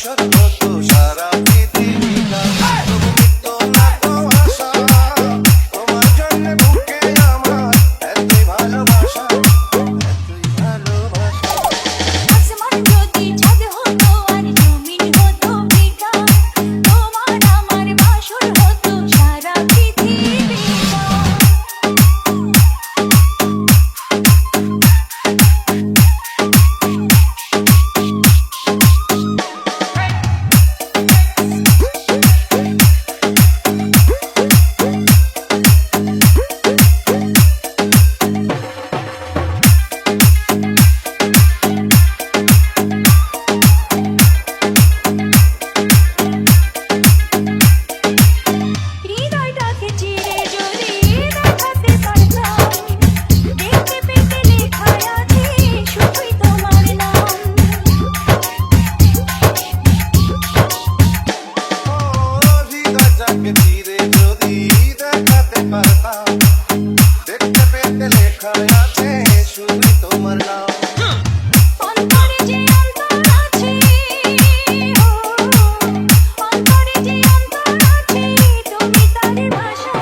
বাসর হতো সারা পৃথিবীটা। তবু মিটতো না তো আশা, তোমার জন্য বুকে আমার এতই ভালোবাসা, এতই ভালোবাসা। আসমান যদি চাঁদ হতো আর জমিন হতো পিতা, তোমার আমার বাসর হতো সারা পৃথিবীটা। হৃদয়টাকে চিরে যদি দেখাতে পারতাম, দেখতে পেতে লেখা আছে শুধুই তোমার নাম। হৃদয়টাকে চিরে যদি দেখাতে পারতাম, দেখতে পেতে লেখা আছে শুধু তোমার নাম। অন্তরে যে অন্তর আছে, অন্তরে যে অন্তর আছে, তুমি তার ভাষা,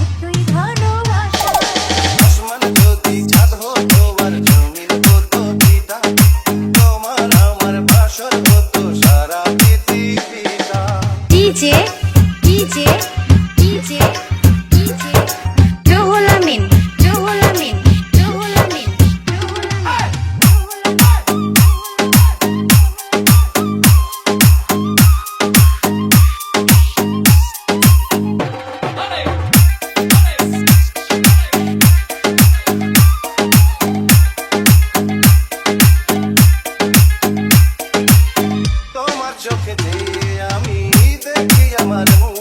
এতই ভালোবাসা। আসমান যদি চাঁদ হতো আর জমিন হতো পিতা, তোমার আমার বাসর হতো সারা পৃথিবীটা। DJ DJ DJ DJ Ruhul Amin Ruhul Amin Ruhul Amin Ruhul Amin. তোমার চোখে যে আমি দেখি আমার মন,